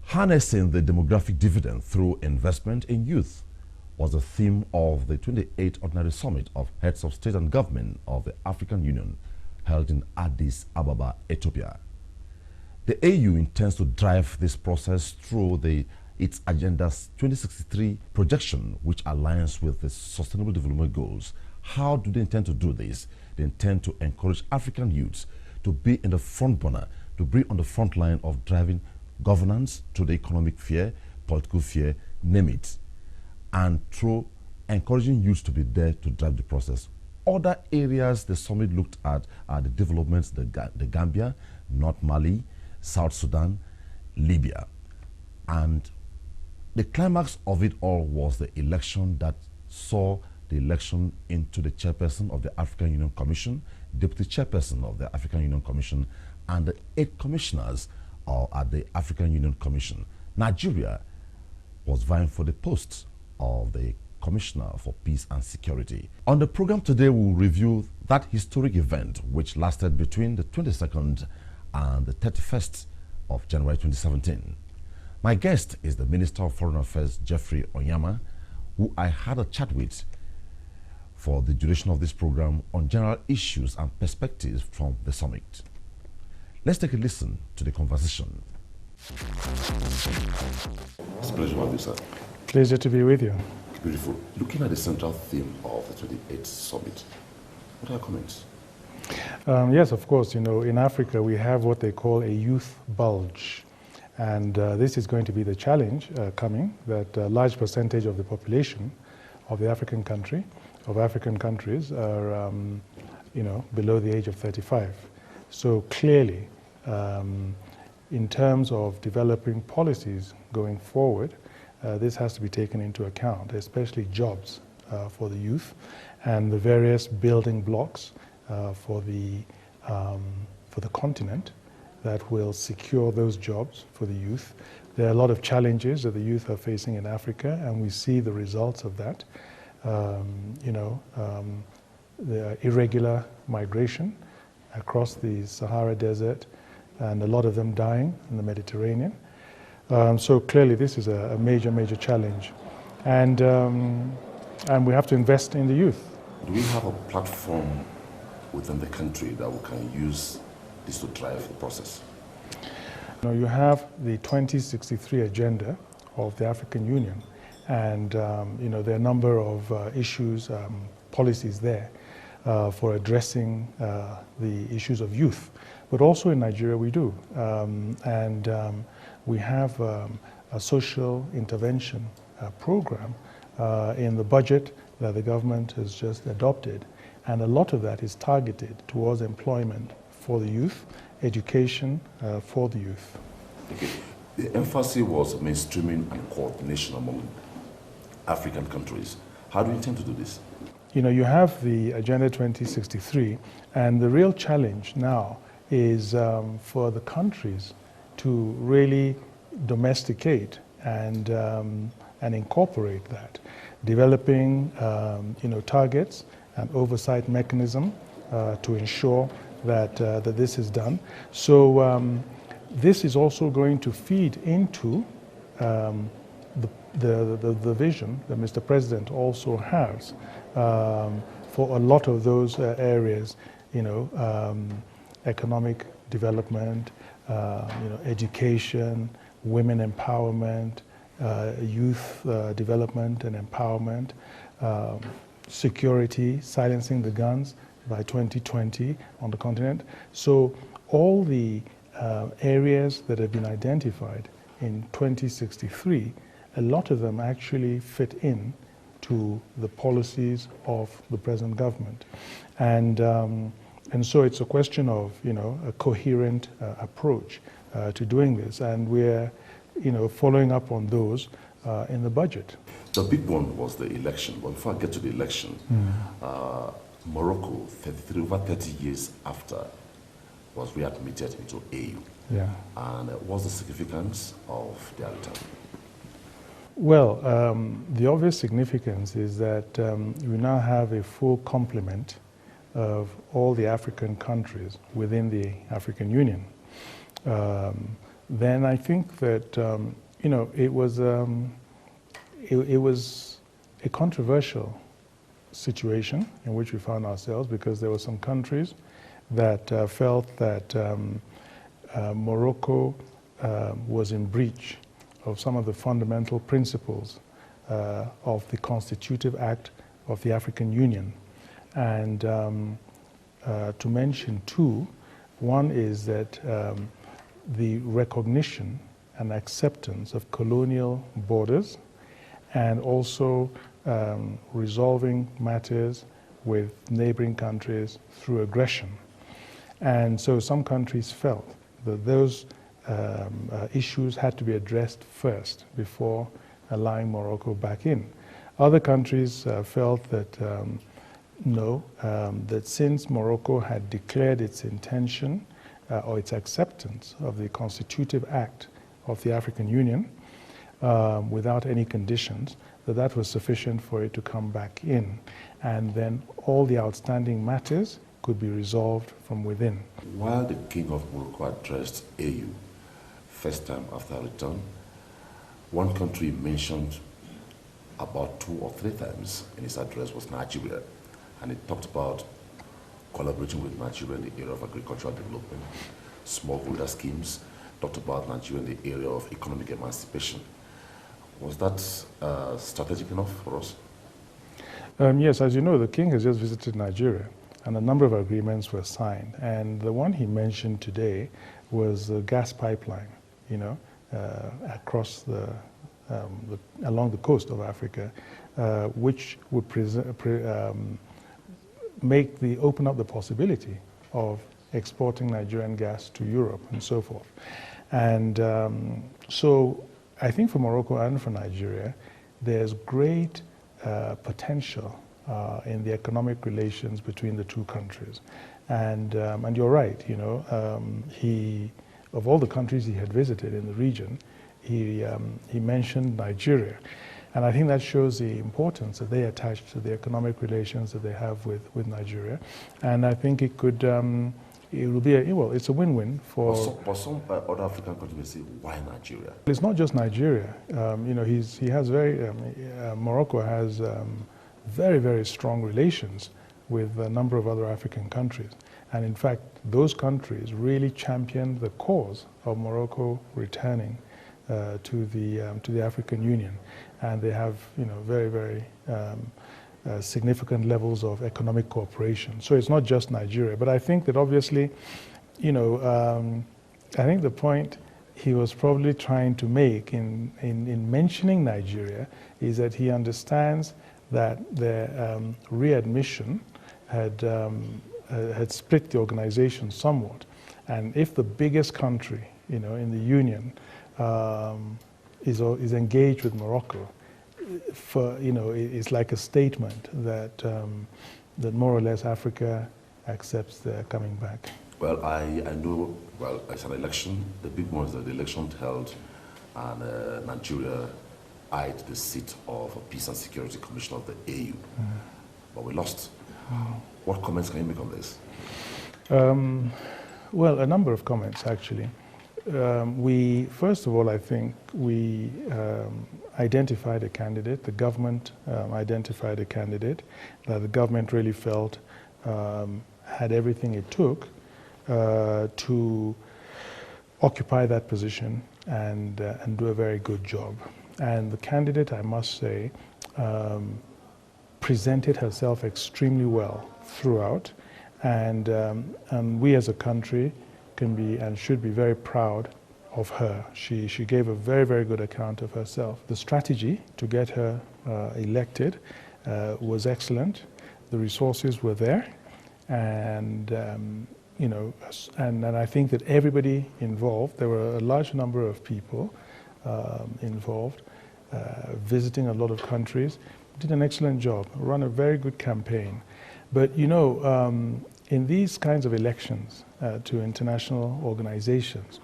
Harnessing the demographic dividend through investment in youth was the theme of the 28th Ordinary Summit of Heads of State and Government of the African Union held in Addis Ababa, Ethiopia. The AU intends to drive this process through its Agenda's 2063 projection, which aligns with the Sustainable Development Goals. How do they intend to do this? They intend to encourage African youths to be in the front burner, to be on the front line of driving governance through the economic sphere, political sphere, name it, and through encouraging youths to be there to drive the process. Other areas the summit looked at are the developments in the Gambia, North Mali, South Sudan, Libya. And the climax of it all was the election that saw the election into the chairperson of the African Union Commission, deputy chairperson of the African Union Commission, and the 8 commissioners at the African Union Commission. Nigeria was vying for the post of the Commissioner for Peace and Security. On the program today, we'll review that historic event which lasted between the 22nd and the 31st of January 2017. My guest is the Minister of Foreign Affairs, Geoffrey Onyeama, who I had a chat with for the duration of this program on general issues and perspectives from the summit. Let's take a listen to the conversation. It's a pleasure to have you, sir. Pleasure to be with you. Beautiful. Looking at the central theme of the 28th summit, what are your comments? Yes, of course. You know, in Africa, we have what they call a youth bulge. And this is going to be the challenge coming, that a large percentage of the population of the African countries are, below the age of 35. So clearly, in terms of developing policies going forward, this has to be taken into account, especially jobs for the youth and the various building blocks for the continent that will secure those jobs for the youth. There are a lot of challenges that the youth are facing in Africa, and we see the results of that. The irregular migration across the Sahara Desert, and a lot of them dying in the Mediterranean. So clearly this is a major challenge. And we have to invest in the youth. Do we have a platform within the country that we can use this to drive the process? You have the 2063 agenda of the African Union, and there are a number of issues, policies there for addressing the issues of youth. But also in Nigeria we do. We have a social intervention program in the budget that the government has just adopted. And a lot of that is targeted towards employment for the youth, education for the youth. Okay. The emphasis was mainstreaming and coordination among African countries. How do you intend to do this? You have the Agenda 2063, and the real challenge now is for the countries to really domesticate and incorporate that, developing targets and oversight mechanism to ensure that this is done. So this is also going to feed into the vision that Mr. President also has for a lot of those areas, economic development, education, women empowerment, youth development and empowerment, security, silencing the guns by 2020 on the continent. So all the areas that have been identified in 2063, a lot of them actually fit in to the policies of the present government. And so it's a question of, a coherent approach to doing this. And we're, following up on those in the budget. The big one was the election. But before I get to the election, Morocco, over 30 years after, was readmitted into AU. Yeah. And what's the significance of their return? Well, the obvious significance is that we now have a full complement of all the African countries within the African Union. Then I think that you know, it was a controversial situation in which we found ourselves, because there were some countries that felt that Morocco was in breach of some of the fundamental principles of the Constitutive Act of the African Union. And to mention two, one is that the recognition and acceptance of colonial borders, and also resolving matters with neighboring countries through aggression. And so some countries felt that those issues had to be addressed first before allowing Morocco back in. Other countries felt that no, that since Morocco had declared its intention or its acceptance of the Constitutive Act of the African Union without any conditions, that was sufficient for it to come back in, and then all the outstanding matters could be resolved from within. While the King of Morocco addressed AU first time after return, one country mentioned about 2 or 3 times in his address was Nigeria, and he talked about collaborating with Nigeria in the area of agricultural development, smallholder schemes, talked about Nigeria in the area of economic emancipation. Was that strategic enough for us? Yes, as you know, the King has just visited Nigeria, and a number of agreements were signed. And the one he mentioned today was a gas pipeline, you know, across along the coast of Africa, which would open up the possibility of exporting Nigerian gas to Europe and so forth. And so I think for Morocco and for Nigeria, there's great potential in the economic relations between the two countries. And you're right, you know, of all the countries he had visited in the region, he mentioned Nigeria. And I think that shows the importance that they attach to the economic relations that they have with Nigeria. And I think it could, it will be it's a win-win for... But some other African countries say, why Nigeria? It's not just Nigeria. You know, he has Morocco has very, very strong relations with a number of other African countries. And in fact, those countries really championed the cause of Morocco returning to the African Union. And they have, you know, very, very significant levels of economic cooperation. So it's not just Nigeria. But I think that obviously, you know, I think the point he was probably trying to make in mentioning Nigeria is that he understands that their readmission had split the organization somewhat. And if the biggest country, you know, in the Union is engaged with Morocco, you know, it's like a statement that that more or less Africa accepts their coming back. Well, I know, well, it's an election. The big one is that the election held, and Nigeria eyed the seat of a Peace and Security Commissioner of the AU, but we lost. What comments can you make on this? Well, a number of comments, actually. First of all, I think we identified a candidate, the government identified a candidate that the government really felt had everything it took to occupy that position and do a very good job. And the candidate, I must say, presented herself extremely well throughout, and we as a country can be and should be very proud of her. She gave a very, very good account of herself. The strategy to get her elected was excellent. The resources were there, and you know, and I think that everybody involved, there were a large number of people involved, visiting a lot of countries, did an excellent job, ran a very good campaign. But you know, in these kinds of elections to international organizations,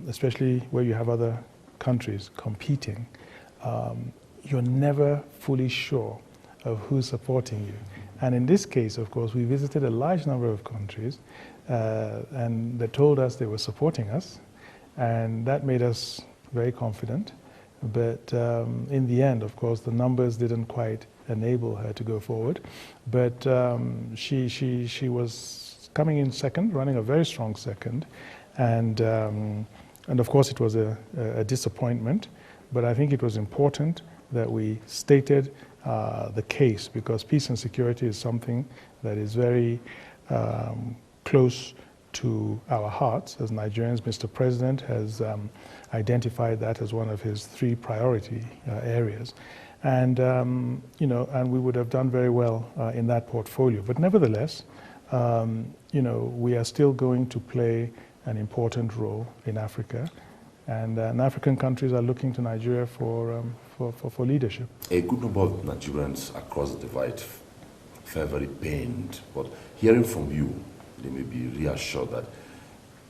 especially where you have other countries competing, you're never fully sure of who's supporting you. And in this case, of course, we visited a large number of countries, and they told us they were supporting us, and that made us very confident. But in the end, of course, the numbers didn't quite enable her to go forward. But she was coming in second, running a very strong second, and of course it was a disappointment. But I think it was important that we stated the case, because peace and security is something that is very close to our hearts as Nigerians. Mr. President has identified that as one of his 3 priority areas. And, you know, and we would have done very well in that portfolio. But nevertheless, you know, we are still going to play an important role in Africa. And African countries are looking to Nigeria for leadership. A good number of Nigerians across the divide felt very pained, but hearing from you, they may be reassured that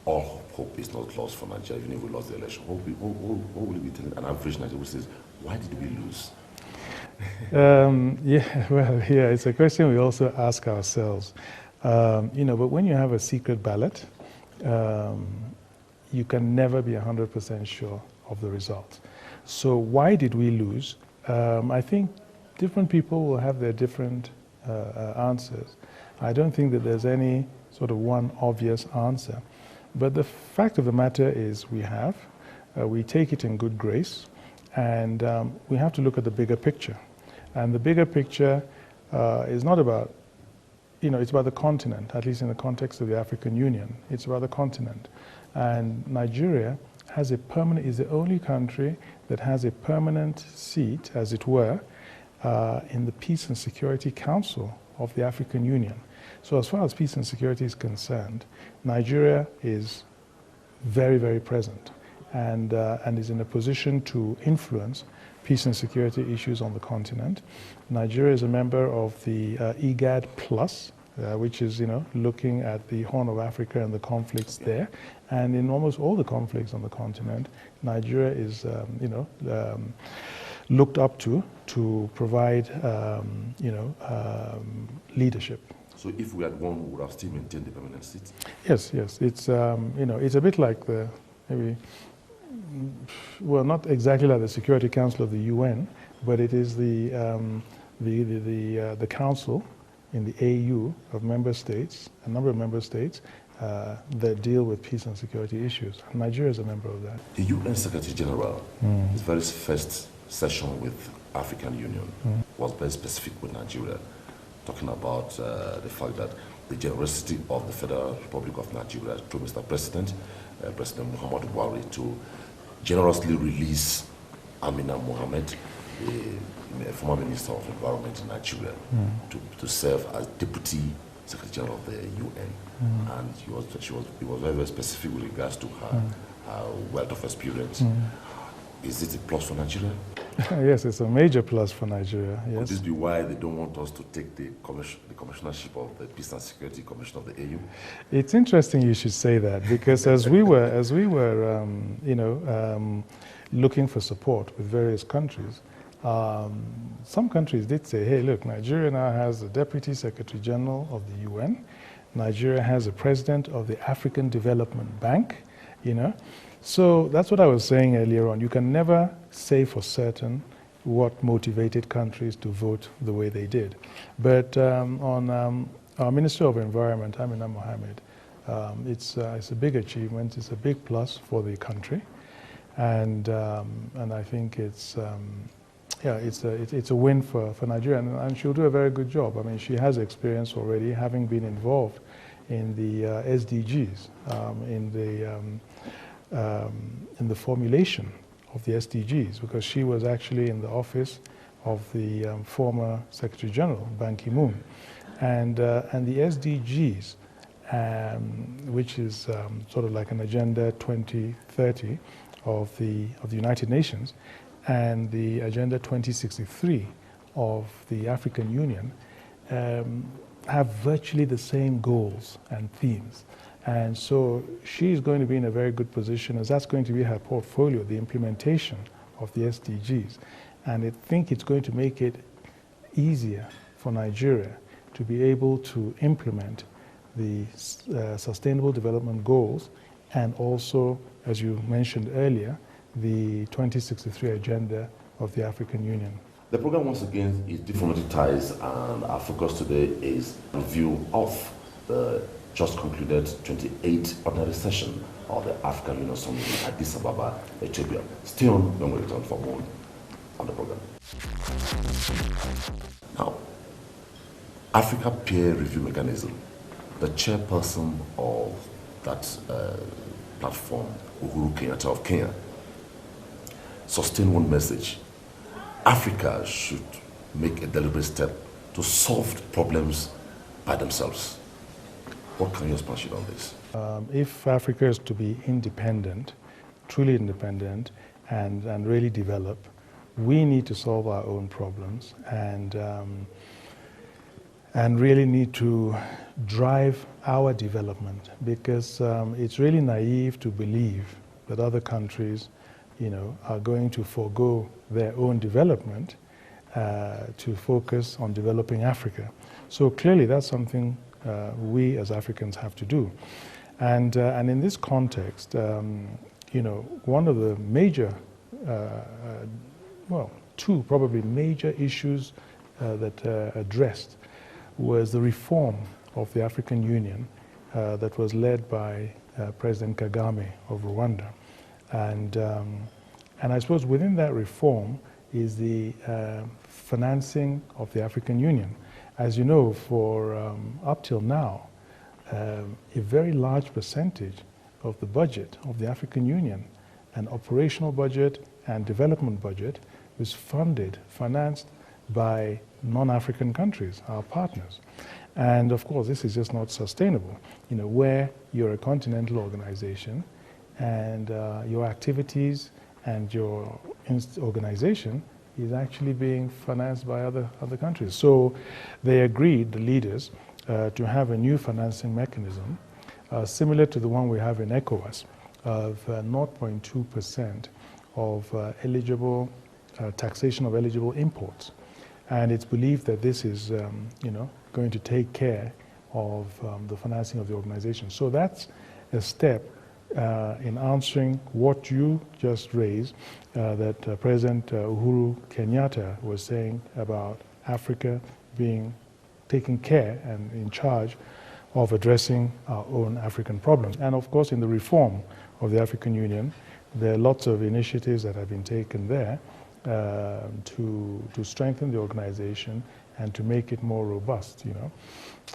all hope is not lost for Nigeria, even if we lost the election. What will you be telling an average Nigerian who says, why did we lose? Yeah, well, yeah, it's a question we also ask ourselves. You know, but when you have a secret ballot, you can never be 100% sure of the results. So why did we lose? I think different people will have their different answers. I don't think that there's any sort of one obvious answer. But the fact of the matter is we take it in good grace, and we have to look at the bigger picture. And the bigger picture is not about, you know, it's about the continent, at least in the context of the African Union. It's about the continent. And Nigeria has is the only country that has a permanent seat, as it were, in the Peace and Security Council of the African Union. So as far as peace and security is concerned, Nigeria is very, very present and is in a position to influence peace and security issues on the continent. Nigeria is a member of the IGAD Plus, which is, you know, looking at the Horn of Africa and the conflicts there. And in almost all the conflicts on the continent, Nigeria is, you know, looked up to provide, you know, leadership. So if we had won, we would have still maintained the permanent seat? Yes, yes. It's, you know, it's a bit like the, maybe, well, not exactly like the Security Council of the UN, but it is the council in the AU of member states, a number of member states, that deal with peace and security issues. And Nigeria is a member of that. The UN Secretary General, his very first session with African Union was very specific with Nigeria, talking about the fact that the generosity of the Federal Republic of Nigeria through Mr. President, President Muhammad Buhari, to generously release Amina Mohammed, a former Minister of Environment in Nigeria, to serve as Deputy Secretary General of the UN. And he was very, very specific with regards to her wealth of experience. Is it a plus for Nigeria? Yes, it's a major plus for Nigeria. Yes. Could this be why they don't want us to take the commissionership of the Peace and Security Commission of the AU? It's interesting you should say that, because as we were, you know, looking for support with various countries, some countries did say, hey, look, Nigeria now has a Deputy Secretary General of the UN. Nigeria has a President of the African Development Bank, you know. So that's what I was saying earlier on. You can never say for certain what motivated countries to vote the way they did. But on our Minister of Environment, Amina Mohammed, it's a big achievement. It's a big plus for the country, and I think it's yeah, it's a win for Nigeria, and she'll do a very good job. I mean, she has experience already, having been involved in the SDGs, in the formulation of the SDGs, because she was actually in the office of the former Secretary General, Ban Ki-moon. And the SDGs, which is sort of like an Agenda 2030 of the United Nations, and the Agenda 2063 of the African Union, have virtually the same goals and themes. And so she's going to be in a very good position, as that's going to be her portfolio, the implementation of the SDGs. And I think it's going to make it easier for Nigeria to be able to implement the Sustainable Development Goals and also, as you mentioned earlier, the 2063 agenda of the African Union. The program once again is diplomatic ties, and our focus today is review of the just concluded 28th ordinary session of the African Union Summit in Addis Ababa, Ethiopia. Stay on when we return for more on the program. Now, Africa Peer Review Mechanism, the chairperson of that platform, Uhuru Kenyatta of Kenya, sustained one message: Africa should make a deliberate step to solve problems by themselves. What can you expand on this? If Africa is to be independent, truly independent, and really develop, we need to solve our own problems and really need to drive our development, because it's really naive to believe that other countries, are going to forego their own development to focus on developing Africa. So clearly that's something we as Africans have to do. And in this context, one of the major, two probably major issues that addressed was the reform of the African Union that was led by President Kagame of Rwanda. And I suppose within that reform is the financing of the African Union. As you know, for up till now, a very large percentage of the budget of the African Union, an operational budget and development budget, was financed by non-African countries, our partners. And of course, this is just not sustainable. Where you're a continental organization and your activities and your organization is actually being financed by other countries. So they agreed, the leaders, to have a new financing mechanism similar to the one we have in ECOWAS of 0.2% of eligible taxation of eligible imports. And it's believed that this is going to take care of the financing of the organization. So that's a step in answering what you just raised, that President Uhuru Kenyatta was saying about Africa being taken care and in charge of addressing our own African problems. And of course, in the reform of the African Union, there are lots of initiatives that have been taken there to strengthen the organization and to make it more robust,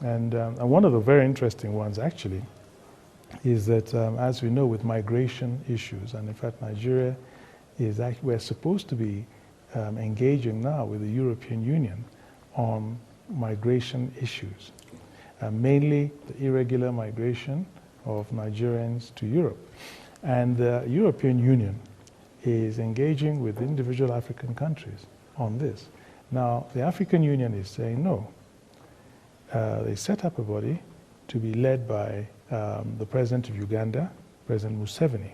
And one of the very interesting ones, actually, is that, as we know, with migration issues, and in fact, Nigeria is actually, we're supposed to be engaging now with the European Union on migration issues, mainly the irregular migration of Nigerians to Europe. And the European Union is engaging with individual African countries on this. Now, the African Union is saying no. They set up a body to be led by the President of Uganda, President Museveni,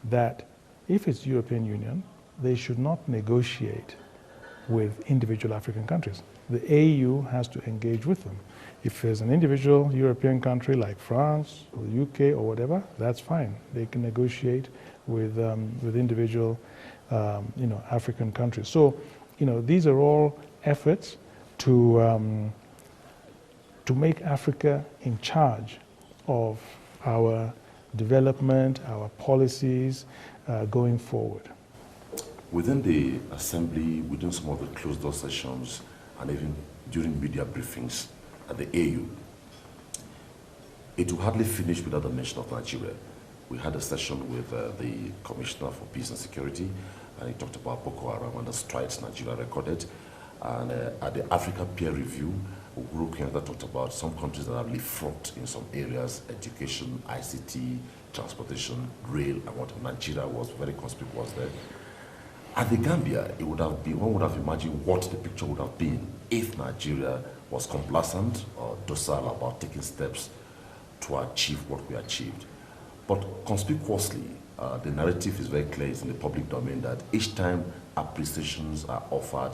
that if it's European Union, they should not negotiate with individual African countries. The AU has to engage with them. If there's an individual European country like France or the UK or whatever, that's fine. They can negotiate with individual African countries. So, these are all efforts to make Africa in charge of our development, our policies going forward. Within the assembly, within some of the closed-door sessions, and even during media briefings at the AU, it will hardly finish without the mention of Nigeria. We had a session with the Commissioner for Peace and Security, and he talked about Boko Haram and the strides Nigeria recorded. And at the Africa Peer Review, Uhuru Kenyatta talked about some countries that have leapfrogged in some areas: education, ICT, transportation, rail, and what Nigeria was very conspicuous there. At the Gambia, it would have been, one would have imagined what the picture would have been if Nigeria was complacent or docile about taking steps to achieve what we achieved. But conspicuously, the narrative is very clear, it's in the public domain, that each time appreciations are offered,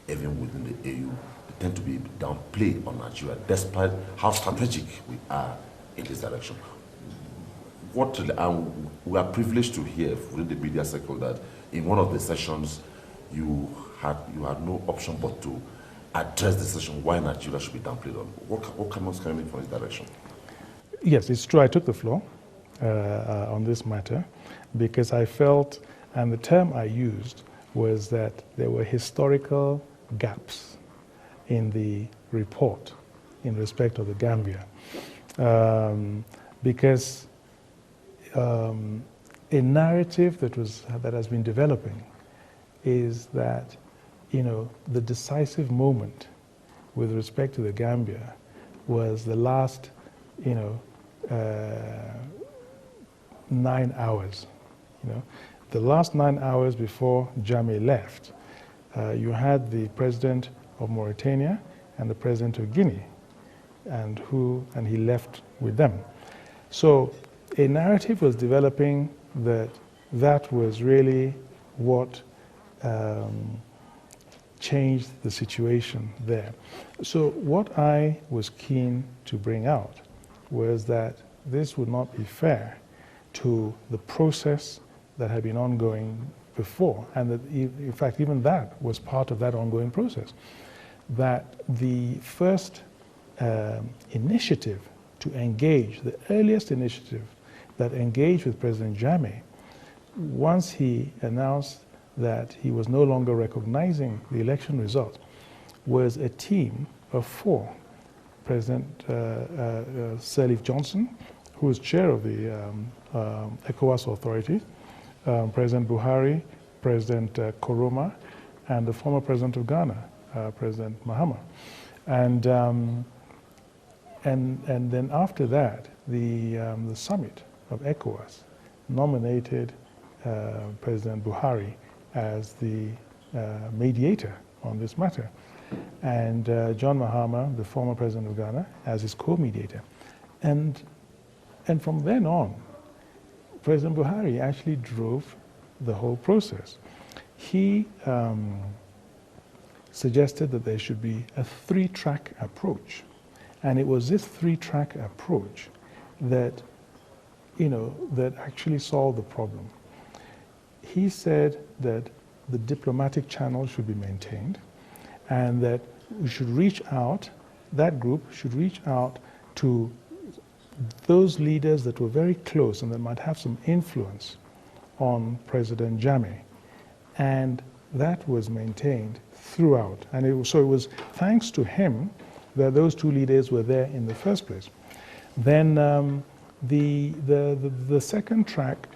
even within the AU, they tend to be downplayed on Nigeria, despite how strategic we are in this direction. We are privileged to hear within the media circle that in one of the sessions, you had no option but to address the session why Nigeria should be downplayed on. What comes coming from this direction? Yes, it's true. I took the floor on this matter because I felt, and the term I used was that there were historical gaps in the report in respect of the Gambia. Because a narrative that has been developing is that, you know, the decisive moment with respect to the Gambia was the last, you know, 9 hours. You know, the last 9 hours before Jammeh left, you had the president of Mauritania and the president of Guinea, and he left with them. So a narrative was developing that was really what changed the situation there. So what I was keen to bring out was that this would not be fair to the process that had been ongoing before, and that in fact even that was part of that ongoing process. That the first initiative to engage, the earliest initiative that engaged with President Jammeh, once he announced that he was no longer recognizing the election results, was a team of 4. President Sirleaf Johnson, who was chair of the ECOWAS authority, President Buhari, President Koroma, and the former president of Ghana, President Mohammed. And then after that, the summit of ECOWAS nominated President Buhari as the mediator on this matter, and John Mahama, the former president of Ghana, as his co-mediator. And from then on, President Buhari actually drove the whole process. He suggested that there should be a 3-track approach. And it was this 3-track approach that, you know, that actually solved the problem. He said that the diplomatic channel should be maintained, and that we should reach out, that group should reach out to those leaders that were very close and that might have some influence on President Jammeh. And that was maintained throughout. And so it was thanks to him that those 2 leaders were there in the first place. Then the second track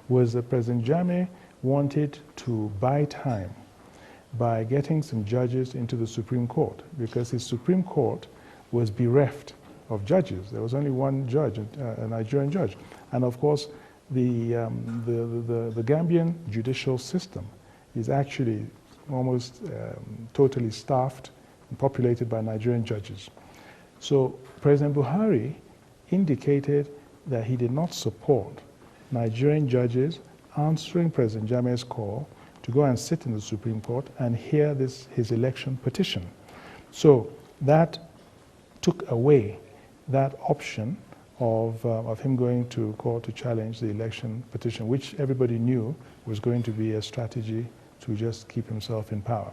was that President Jammeh wanted to buy time by getting some judges into the Supreme Court, because his Supreme Court was bereft of judges. There was only one judge, a Nigerian judge. And of course, the Gambian judicial system is actually almost totally staffed and populated by Nigerian judges. So President Buhari indicated that he did not support Nigerian judges answering President Jammeh's call to go and sit in the Supreme Court and hear his election petition. So that took away that option of him going to court to challenge the election petition, which everybody knew was going to be a strategy to just keep himself in power.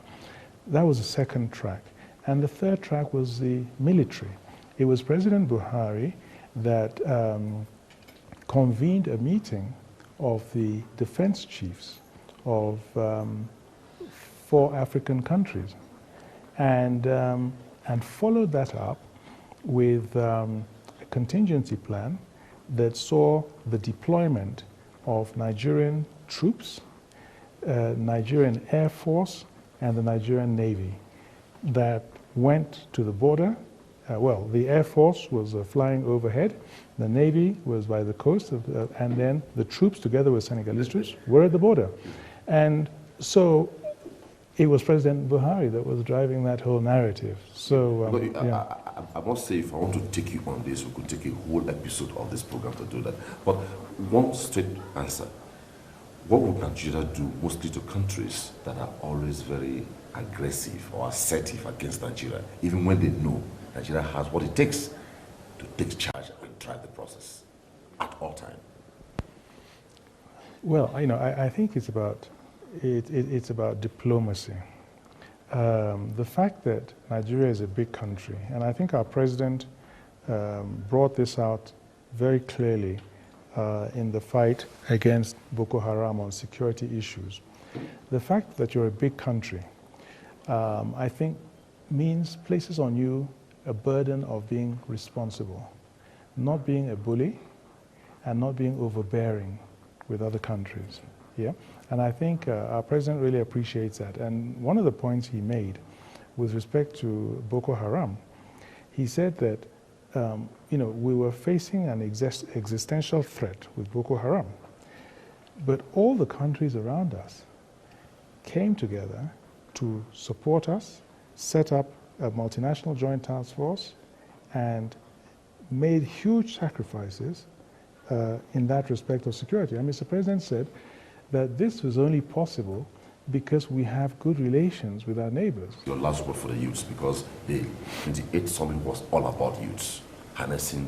That was the second track. And the third track was the military. It was President Buhari that convened a meeting of the defense chiefs of 4 African countries, and followed that up with a contingency plan that saw the deployment of Nigerian troops, Nigerian Air Force, and the Nigerian Navy that went to the border. Well, the Air Force was flying overhead, the Navy was by the coast, and then the troops, together with Senegalese troops, were at the border. And so it was President Buhari that was driving that whole narrative. So, I must say, if I want to take you on this, we could take a whole episode of this program to do that. But one straight answer. What would Nigeria do mostly to countries that are always very aggressive or assertive against Nigeria, even when they know Nigeria has what it takes to take charge and drive the process at all times? Well, I think it's about diplomacy. The fact that Nigeria is a big country, and I think our president brought this out very clearly in the fight against Boko Haram on security issues. The fact that you're a big country, I think, places on you a burden of being responsible, not being a bully, and not being overbearing with other countries. Yeah, and I think our president really appreciates that. And one of the points he made with respect to Boko Haram, he said that we were facing an existential threat with Boko Haram, but all the countries around us came together to support us, set up a multinational joint task force, and made huge sacrifices in that respect of security. And Mr. President said that this was only possible because we have good relations with our neighbors. Your last word for the youths, because the 28th summit was all about youths, harnessing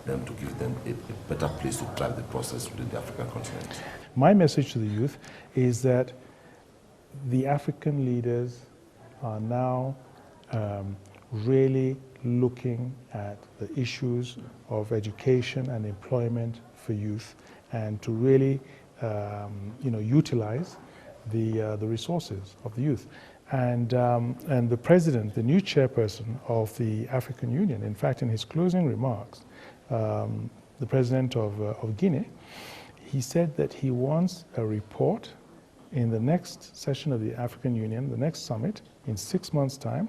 them to give them a better place to drive the process within the African continent. My message to the youth is that the African leaders are now really looking at the issues of education and employment for youth, and to really utilize the resources of the youth. And the president, the new chairperson of the African Union, in fact, in his closing remarks, the president of Guinea, he said that he wants a report in the next session of the African Union, the next summit, in 6 months' time,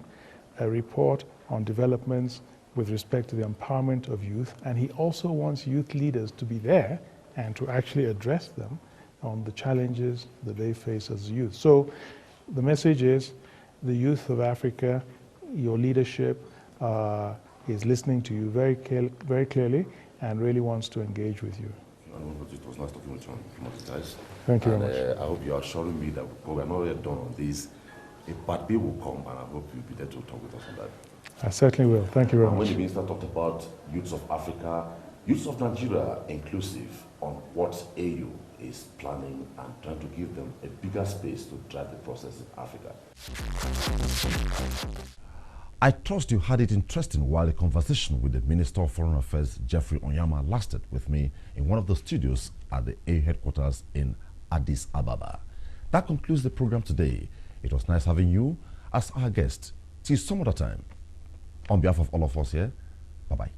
a report on developments with respect to the empowerment of youth. And he also wants youth leaders to be there and to actually address them on the challenges that they face as youth. So the message is, the youth of Africa, your leadership is listening to you very clearly and really wants to engage with you. It was nice talking with you on these guys. Thank you very much. I hope you are assuring me that we're not yet done on this. A part B will come, and I hope you'll be there to talk with us on that. I certainly will. Thank you very much. When the minister talked about youths of Africa, youths of Nigeria inclusive, on what AU is planning and trying to give them a bigger space to drive the process in Africa. I trust you had it interesting while the conversation with the Minister of Foreign Affairs, Geoffrey Onyeama, lasted with me in one of the studios at the AU headquarters in Addis Ababa. That concludes the program today. It was nice having you as our guest. See you some other time. On behalf of all of us here, bye-bye.